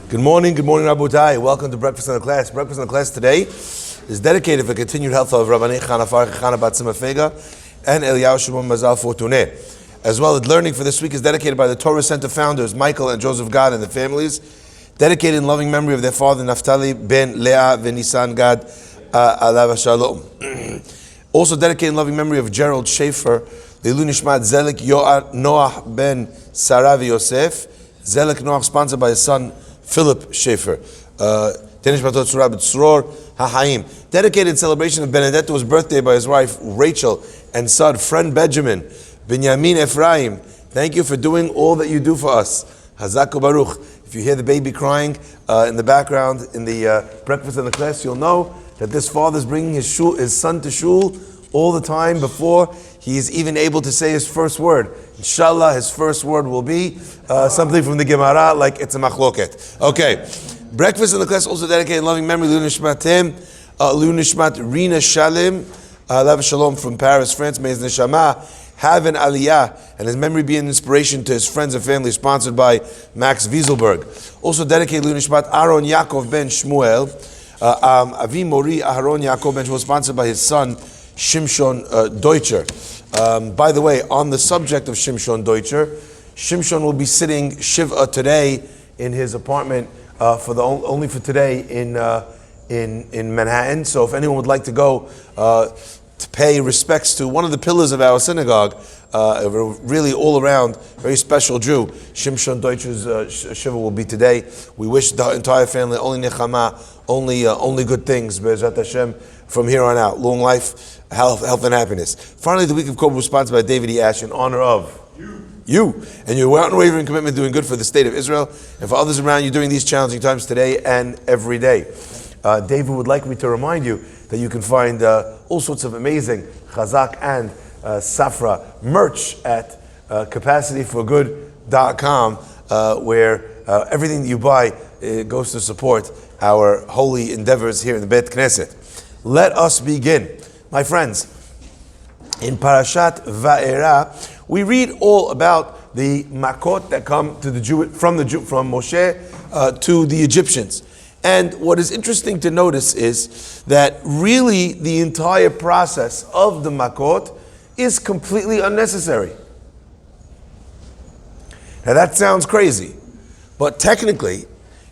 Good morning, Rabotai. Welcome to Breakfast in the Class. Breakfast in the Class today is dedicated for continued health of Rabbanei Chana Farch, Chana Bat Simcha Fega, and Eliyahu Shimon Mazal Fortuné. As well as learning for this week is dedicated by the Torah Center founders, Michael and Joseph Gad, and the families, dedicated in loving memory of their father, Naftali ben Leah Venisan Gad, Alav Shalom. Also dedicated in loving memory of Gerald Schaefer, Leilu Nishmat Zelik Noach ben Sarah Yosef, Zelik Noach, sponsored by his son, Philip Schaefer. Dedicated in celebration of Benedetto's birthday by his wife Rachel and son, friend Benjamin, Binyamin Ephraim. Thank you for doing all that you do for us. Hazak Baruch. If you hear the baby crying in the background in the breakfast in the class, you'll know that this father is bringing his son to shul all the time before he is even able to say his first word. Inshallah, his first word will be something from the Gemara, like it's a machloket. Okay. Breakfast in the class also dedicated in loving memory, Lunishmat Rina Shalim, Alav Shalom from Paris, France. May his neshama have an aliyah and his memory be an inspiration to his friends and family, sponsored by Max Wieselberg. Also dedicated Lunishmat Aaron Yaakov ben Shmuel, Avi Mori Aharon Yaakov ben Shmuel, sponsored by his son, Shimshon Deutscher. By the way, on the subject of Shimshon Deutscher, Shimshon will be sitting Shiva today in his apartment only for today in Manhattan. So if anyone would like to go to pay respects to one of the pillars of our synagogue, a really all around very special Jew, Shimshon Deutscher's Shiva will be today. We wish the entire family only nechama, only good things, Be'ezrat Hashem, from here on out. Long life, health and happiness. Finally, the week of Kobe was sponsored by David E. Ash in honor of you and your unwavering commitment doing good for the state of Israel and for others around you during these challenging times today and every day. David would like me to remind you that you can find all sorts of amazing Chazak and Safra merch at capacityforgood.com, where everything that you buy goes to support our holy endeavors here in the Bet Knesset. Let us begin. My friends, in Parashat Vaera, we read all about the makot that come to from Moshe to the Egyptians. And what is interesting to notice is that really the entire process of the makot is completely unnecessary. Now that sounds crazy, but technically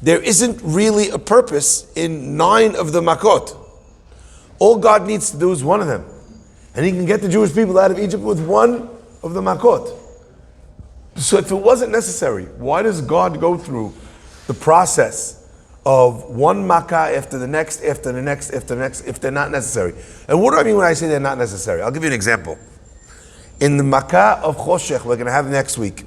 there isn't really a purpose in 9 of the makot. All God needs to do is one of them. And he can get the Jewish people out of Egypt with one of the makot. So if it wasn't necessary, why does God go through the process of one makkah after the next, after the next, after the next, if they're not necessary? And what do I mean when I say they're not necessary? I'll give you an example. In the makkah of Choshech, we're going to have next week,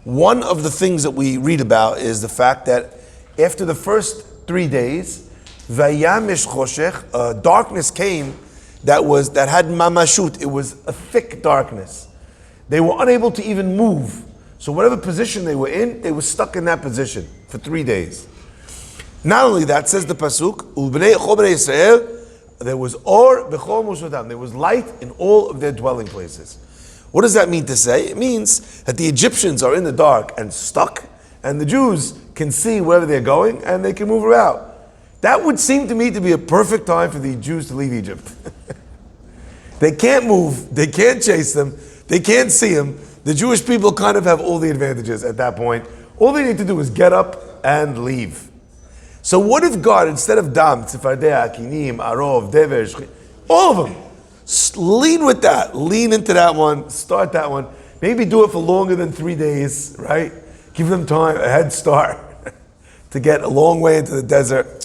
one of the things that we read about is the fact that after the first 3 days, Vayamish Choshech, darkness came that had mamashut. It was a thick darkness. They were unable to even move. So whatever position they were in, they were stuck in that position for 3 days. Not only that, says the pasuk, Ulbnei Chobnei Yisrael, there was or b'chol moshotam, there was light in all of their dwelling places. What does that mean to say? It means that the Egyptians are in the dark and stuck, and the Jews can see wherever they're going and they can move about. That would seem to me to be a perfect time for the Jews to leave Egypt. They can't move, they can't chase them, they can't see them. The Jewish people kind of have all the advantages at that point. All they need to do is get up and leave. So what if God, instead of Dam, Tzifardeh, Akinim, Arov, Dever, all of them, lean with that, lean into that one, start that one, maybe do it for longer than 3 days, right? Give them time, a head start to get a long way into the desert.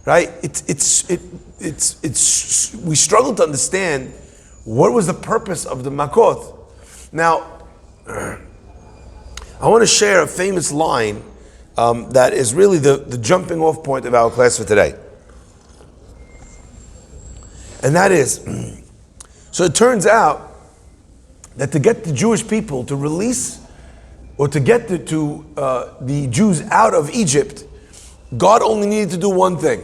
Right? We struggle to understand what was the purpose of the makot. Now, I want to share a famous line that is really the jumping off point of our class for today. And that is, so it turns out that to get the Jewish people to release, or to get the Jews out of Egypt, God only needed to do one thing.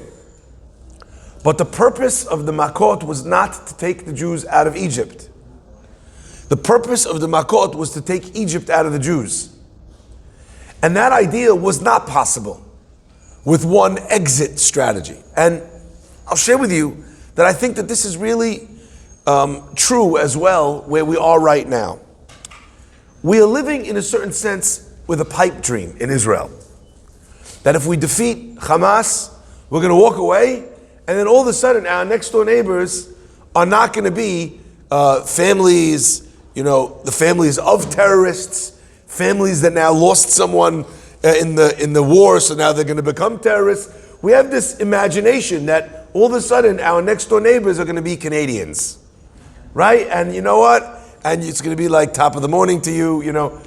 But the purpose of the makot was not to take the Jews out of Egypt. The purpose of the makot was to take Egypt out of the Jews. And that idea was not possible. with one exit strategy. And I'll share with you that I think that this is really true as well where we are right now. We are living in a certain sense with a pipe dream in Israel. That if we defeat Hamas, we're going to walk away, and then all of a sudden our next door neighbors are not going to be families, the families of terrorists, families that now lost someone in the war, so now they're going to become terrorists. We have this imagination that all of a sudden our next door neighbors are going to be Canadians, right? And you know what? And it's going to be like top of the morning to you,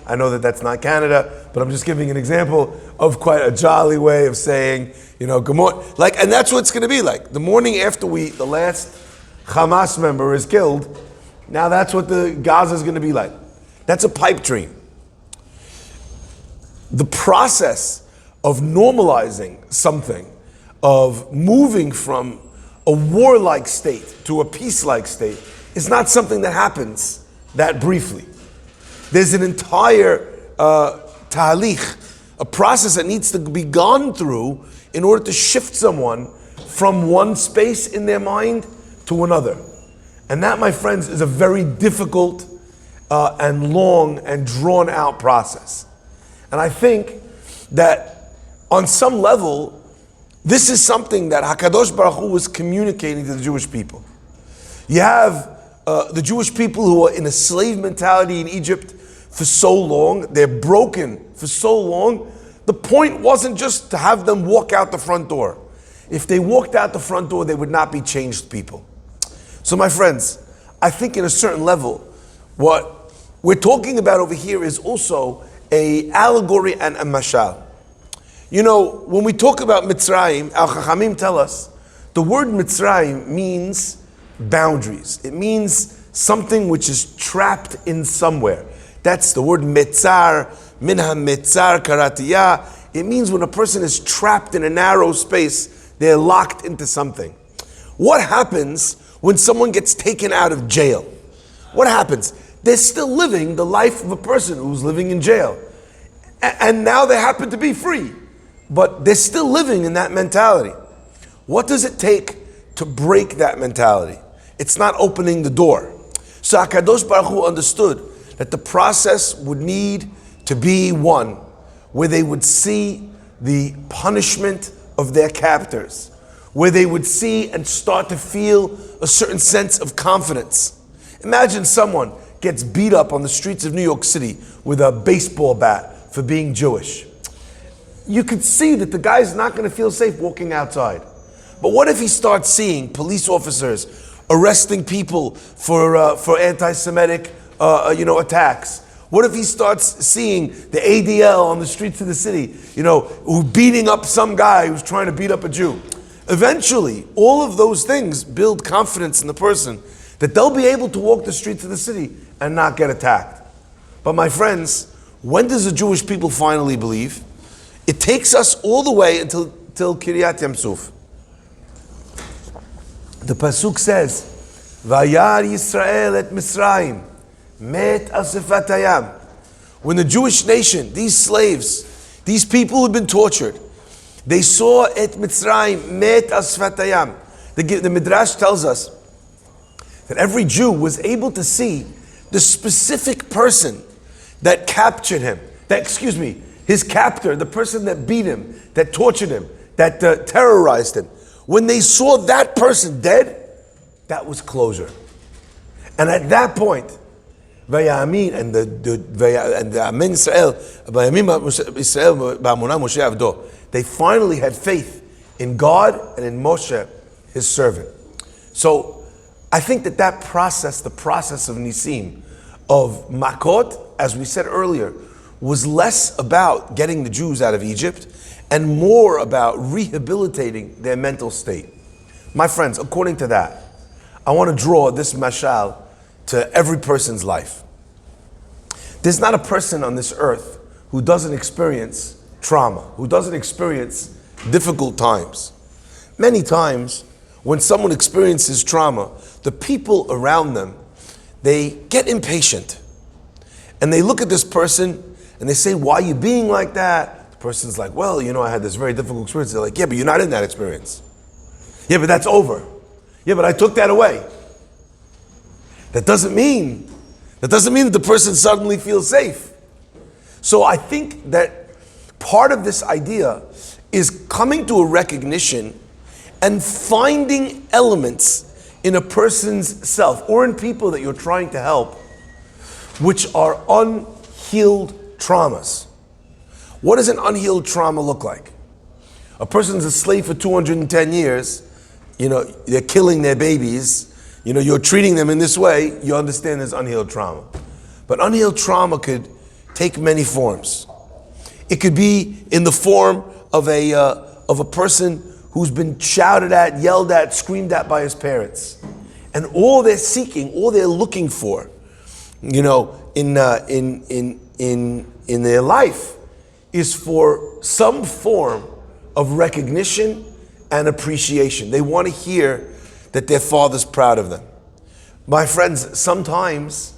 I know that that's not Canada, but I'm just giving an example of quite a jolly way of saying, good morning. And that's what it's going to be like. The morning after the last Hamas member is killed, now that's what the Gaza is going to be like. That's a pipe dream. The process of normalizing something, of moving from a warlike state to a peace-like state, is not something that happens that briefly. There's an entire tahalich, a process that needs to be gone through in order to shift someone from one space in their mind to another. And that, my friends, is a very difficult and long and drawn out process. And I think that on some level, this is something that HaKadosh Baruch Hu was communicating to the Jewish people. You have the Jewish people who are in a slave mentality in Egypt for so long, they're broken for so long. The point wasn't just to have them walk out the front door. If they walked out the front door, they would not be changed people. So my friends, I think in a certain level, what we're talking about over here is also an allegory and a mashal. When we talk about Mitzrayim, our Chachamim tell us, the word Mitzrayim means boundaries. It means something which is trapped in somewhere. That's the word metzar, minha metzar karatiyah. It means when a person is trapped in a narrow space, they're locked into something. What happens when someone gets taken out of jail? What happens? They're still living the life of a person who's living in jail. And now they happen to be free, but they're still living in that mentality. What does it take to break that mentality? It's not opening the door. So HaKadosh Baruch Hu understood that the process would need to be one where they would see the punishment of their captors, where they would see and start to feel a certain sense of confidence. Imagine someone gets beat up on the streets of New York City with a baseball bat for being Jewish. You could see that the guy's not going to feel safe walking outside. But what if he starts seeing police officers arresting people for anti-Semitic attacks? What if he starts seeing the ADL on the streets of the city, who beating up some guy who's trying to beat up a Jew? Eventually, all of those things build confidence in the person that they'll be able to walk the streets of the city and not get attacked. But my friends, when does the Jewish people finally believe? It takes us all the way until Kiryat Yamsuf. The pasuk says, "Vayar Yisrael et Misraim, met asifat hayam." When the Jewish nation, these slaves, these people who had been tortured, they saw et Mitzrayim, met asifat hayam. The Midrash tells us that every Jew was able to see the specific person that captured him, his captor, the person that beat him, that tortured him, that terrorized him. When they saw that person dead, that was closure. And at that point, Vayamin and the Amen Israel, they finally had faith in God and in Moshe, his servant. So I think that process, the process of Nisim, of Makot, as we said earlier, was less about getting the Jews out of Egypt and more about rehabilitating their mental state. My friends, according to that, I want to draw this mashal to every person's life. There's not a person on this earth who doesn't experience trauma, who doesn't experience difficult times. Many times, when someone experiences trauma, the people around them, they get impatient. And they look at this person and they say, "Why are you being like that?" The Person's like, well, I had this very difficult experience. They're like, yeah, but you're not in that experience. Yeah, but that's over. Yeah, but I took that away. That doesn't mean that the person suddenly feels safe. So I think that part of this idea is coming to a recognition and finding elements in a person's self or in people that you're trying to help, which are unhealed traumas. What does an unhealed trauma look like? A person's a slave for 210 years, they're killing their babies, you're treating them in this way, you understand there's unhealed trauma. But unhealed trauma could take many forms. It could be in the form of a person who's been shouted at, yelled at, screamed at by his parents. And all they're seeking, all they're looking for, in their life is for some form of recognition and appreciation. They want to hear that their father's proud of them. My friends, sometimes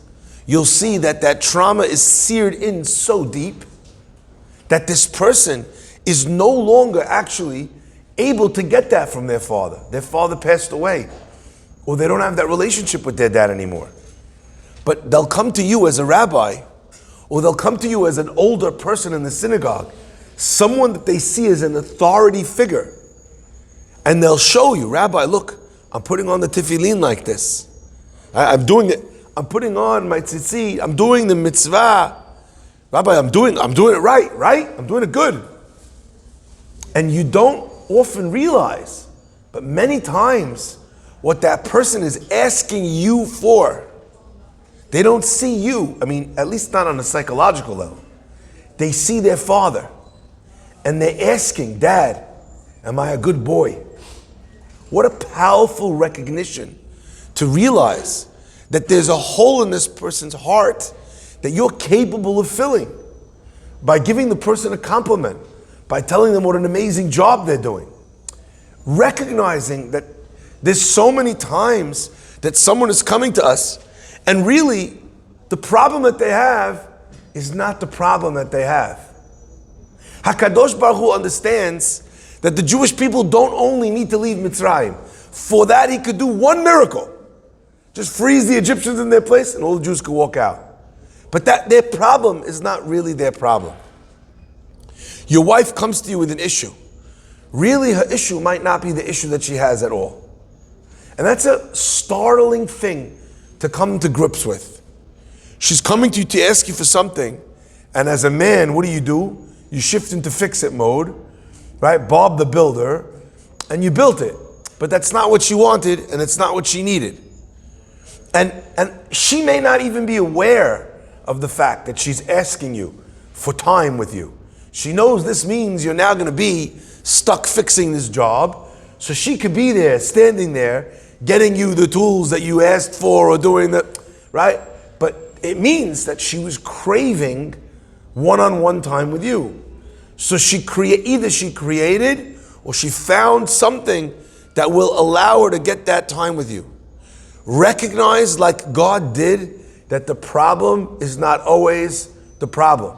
you'll see that trauma is seared in so deep that this person is no longer actually able to get that from their father. Their father passed away, or they don't have that relationship with their dad anymore. But they'll come to you as a rabbi, or they'll come to you as an older person in the synagogue, someone that they see as an authority figure. And they'll show you, Rabbi, look, I'm putting on the tefillin like this. I'm doing it. I'm putting on my tzitzit. I'm doing the mitzvah. Rabbi, I'm doing it right? I'm doing it good. And you don't often realize, but many times, what that person is asking you for, they don't see you. At least not on a psychological level. They see their father. And they're asking, Dad, am I a good boy? What a powerful recognition to realize that there's a hole in this person's heart that you're capable of filling by giving the person a compliment, by telling them what an amazing job they're doing. Recognizing that there's so many times that someone is coming to us and really the problem that they have is not the problem that they have. HaKadosh Baruch Hu understands that the Jewish people don't only need to leave Mitzrayim. For that he could do one miracle. Just freeze the Egyptians in their place and all the Jews could walk out. But that their problem is not really their problem. Your wife comes to you with an issue. Really her issue might not be the issue that she has at all. And that's a startling thing to come to grips with. She's coming to you to ask you for something, and as a man, what do? You shift into fix-it mode, right? Bob the Builder, and you built it. But that's not what she wanted, and it's not what she needed. And she may not even be aware of the fact that she's asking you for time with you. She knows this means you're now going to be stuck fixing this job, so she could be there, standing there, getting you the tools that you asked for or doing the, right? But it means that she was craving one-on-one time with you. So either she created or she found something that will allow her to get that time with you. Recognize, like God did, that the problem is not always the problem.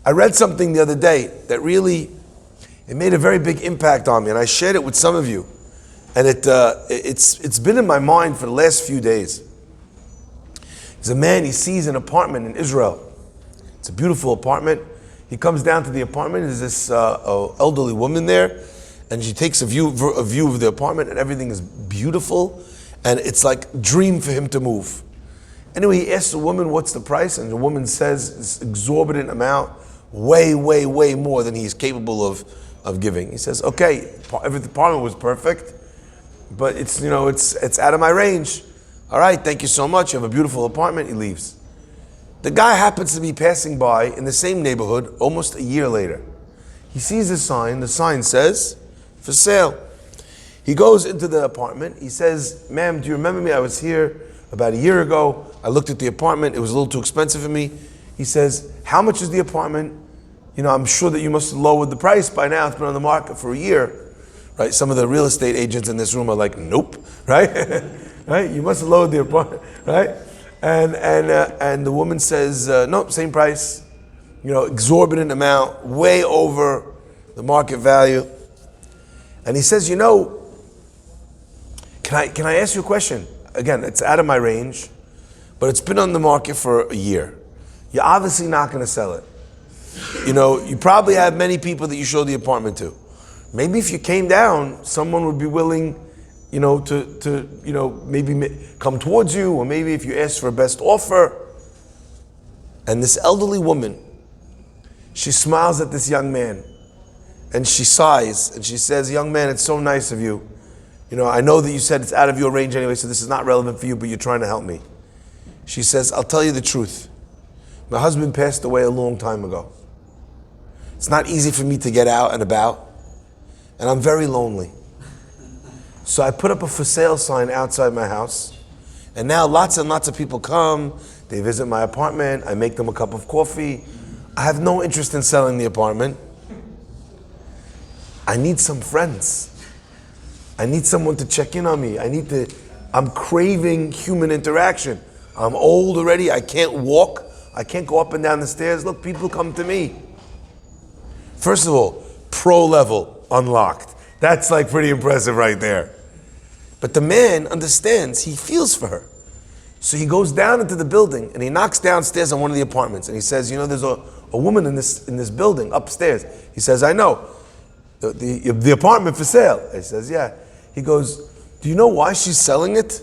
I read something the other day that really, it made a very big impact on me, and I shared it with some of you. And it's been in my mind for the last few days. There's a man, he sees an apartment in Israel. It's a beautiful apartment. He comes down to the apartment. There's this elderly woman there, and she takes a view of the apartment, and everything is beautiful, and it's like a dream for him to move. Anyway, he asks the woman, what's the price? And the woman says this exorbitant amount, way, way, way more than he's capable of giving. He says, okay, the apartment was perfect, but it's out of my range. All right, thank you so much. You have a beautiful apartment. He leaves. The guy happens to be passing by in the same neighborhood almost a year later. He sees a sign. The sign says, for sale. He goes into the apartment. He says, ma'am, do you remember me? I was here about a year ago. I looked at the apartment. It was a little too expensive for me. He says, how much is the apartment? I'm sure that you must have lowered the price by now. It's been on the market for a year. Right? Some of the real estate agents in this room are like, nope. Right? Right? You must have lowered the apartment. Right? And the woman says, nope, same price. exorbitant amount, way over the market value. And he says, can I ask you a question? Again, it's out of my range, but it's been on the market for a year. You're obviously not going to sell it. You probably have many people that you show the apartment to. Maybe if you came down, someone would be willing, to maybe come towards you, or maybe if you asked for a best offer. And this elderly woman, she smiles at this young man, and she sighs, and she says, "Young man, it's so nice of you. I know that you said it's out of your range anyway, so this is not relevant for you, but you're trying to help me." She says, "I'll tell you the truth. My husband passed away a long time ago. It's not easy for me to get out and about, and I'm very lonely. So I put up a for sale sign outside my house, and now lots and lots of people come, they visit my apartment, I make them a cup of coffee. I have no interest in selling the apartment. I need some friends. I need someone to check in on me. I'm craving human interaction. I'm old already, I can't walk, I can't go up and down the stairs. Look, people come to me." First of all, pro level unlocked. That's like pretty impressive right there. But the man understands, he feels for her. So he goes down into the building and he knocks downstairs on one of the apartments and he says, "There's a woman in this building upstairs." He says, "I know. The apartment for sale." He says, "Yeah." He goes, "Do you know why she's selling it?"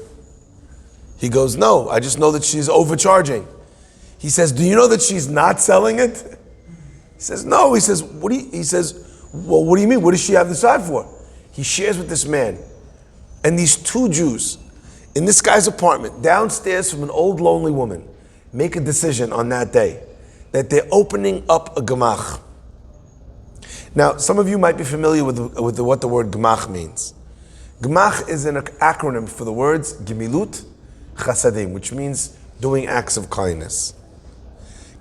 He goes, "No, I just know that she's overcharging." He says, "Do you know that she's not selling it?" He says, "No." He says, "Well, what do you mean? What does she have the side for?" He shares with this man. And these two Jews in this guy's apartment, downstairs from an old lonely woman, make a decision on that day that they're opening up a gemach. Now, some of you might be familiar with what the word gemach means. Gemach is an acronym for the words Gemilut Chasadim, which means doing acts of kindness.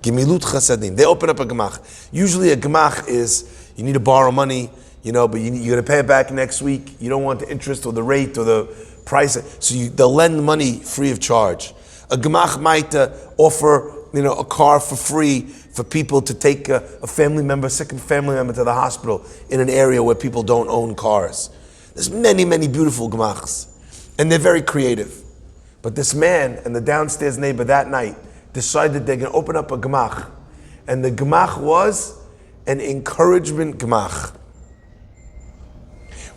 Gemilut Chasadim. They open up a gemach. Usually a gemach is, you need to borrow money, but you're going to pay it back next week. You don't want the interest or the rate or the price. So they'll lend money free of charge. A gemach might offer a car for free for people to take a family member, sick family member to the hospital in an area where people don't own cars. There's many, many beautiful gemachs. And they're very creative. But this man and the downstairs neighbor that night decided they're going to open up a gemach. And the gemach was an encouragement gemach,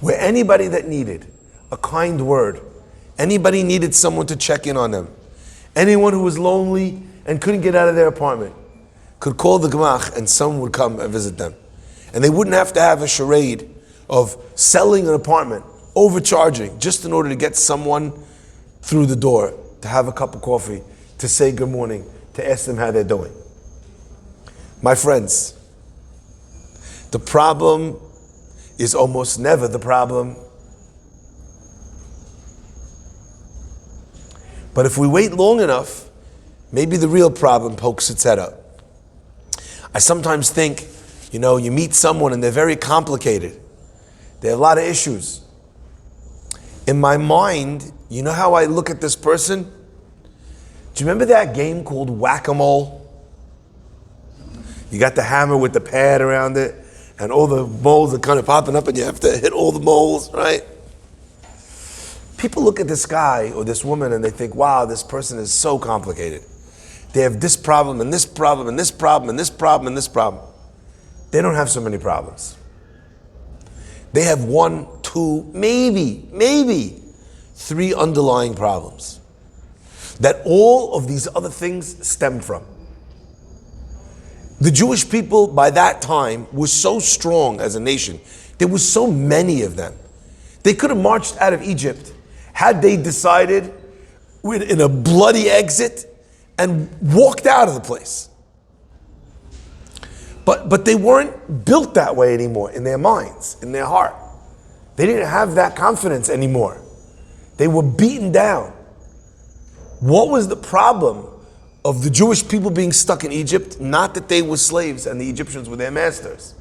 where anybody that needed a kind word, anybody needed someone to check in on them, anyone who was lonely and couldn't get out of their apartment could call the gemach and someone would come and visit them. And they wouldn't have to have a charade of selling an apartment, overcharging, just in order to get someone through the door, to have a cup of coffee, to say good morning, to ask them how they're doing. My friends, the problem is almost never the problem. But if we wait long enough, maybe the real problem pokes its head up. I sometimes think, you meet someone and they're very complicated. They have a lot of issues. In my mind, you know how I look at this person? Do you remember that game called Whack-A-Mole? You got the hammer with the pad around it, and all the moles are kind of popping up and you have to hit all the moles, right? People look at this guy or this woman and they think, wow, this person is so complicated. They have this problem and this problem and this problem and this problem and this problem. They don't have so many problems. They have 1, 2, maybe 3 underlying problems that all of these other things stem from. The Jewish people by that time were so strong as a nation. There were so many of them. They could have marched out of Egypt had they decided in a bloody exit and walked out of the place. But they weren't built that way anymore in their minds, in their heart. They didn't have that confidence anymore. They were beaten down. What was the problem of the Jewish people being stuck in Egypt? Not that they were slaves and the Egyptians were their masters.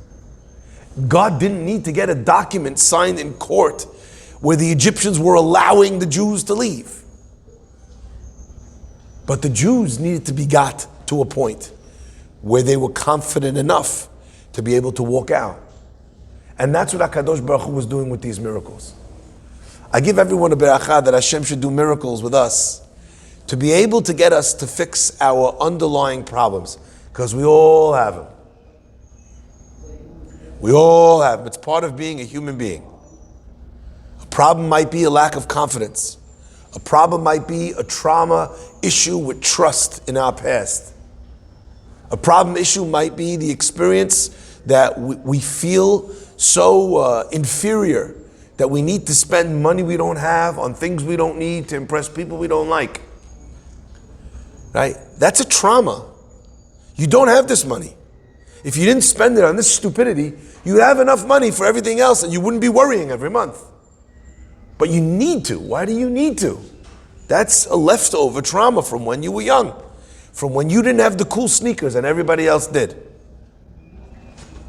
God didn't need to get a document signed in court where the Egyptians were allowing the Jews to leave. But the Jews needed to be got to a point where they were confident enough to be able to walk out. And that's what HaKadosh Baruch Hu was doing with these miracles. I give everyone a beracha that Hashem should do miracles with us to be able to get us to fix our underlying problems, because we all have them. We all have them. It's part of being a human being. A problem might be a lack of confidence. A problem might be a trauma issue with trust in our past. A problem issue might be the experience that we feel so inferior that we need to spend money we don't have on things we don't need to impress people we don't like. Right? That's a trauma. You don't have this money. If you didn't spend it on this stupidity, you'd have enough money for everything else and you wouldn't be worrying every month. But you need to. Why do you need to? That's a leftover trauma from when you were young, from when you didn't have the cool sneakers and everybody else did.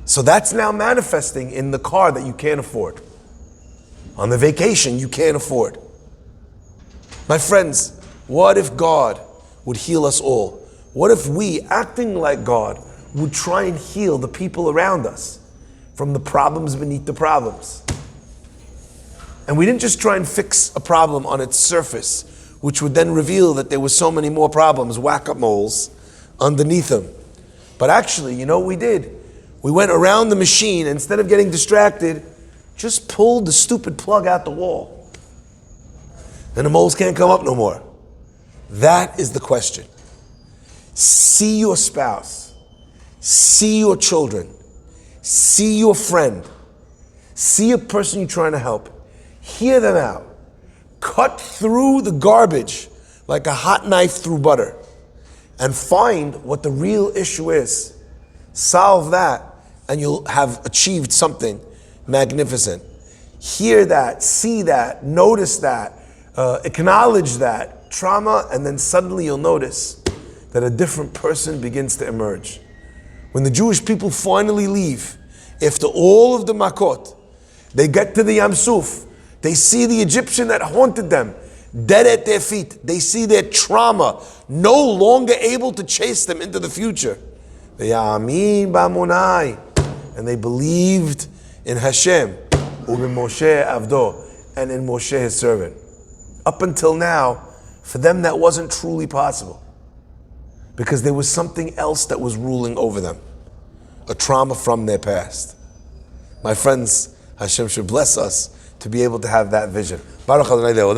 So that's now manifesting in the car that you can't afford, on the vacation you can't afford. My friends, what if God would heal us all? What if we, acting like God, would try and heal the people around us from the problems beneath the problems? And we didn't just try and fix a problem on its surface, which would then reveal that there were so many more problems, whack-a-moles, underneath them. But actually, you know what we did? We went around the machine, instead of getting distracted, just pulled the stupid plug out the wall. Then the moles can't come up no more. That is the question. See your spouse, see your children, see your friend, see a person you're trying to help, hear them out, cut through the garbage like a hot knife through butter, and find what the real issue is. Solve that, and you'll have achieved something magnificent. Hear that, see that, notice that, acknowledge that trauma, and then suddenly you'll notice that a different person begins to emerge. When the Jewish people finally leave, after all of the makot, they get to the Yam Suf, they see the Egyptian that haunted them, dead at their feet. They see their trauma, no longer able to chase them into the future. V'ya'amin ba'amonai, and they believed in Hashem, u'bin Moshe avdo, and in Moshe his servant. Up until now, for them that wasn't truly possible, because there was something else that was ruling over them, a trauma from their past. My friends, Hashem should bless us to be able to have that vision. Baruch Adonai Le'olam.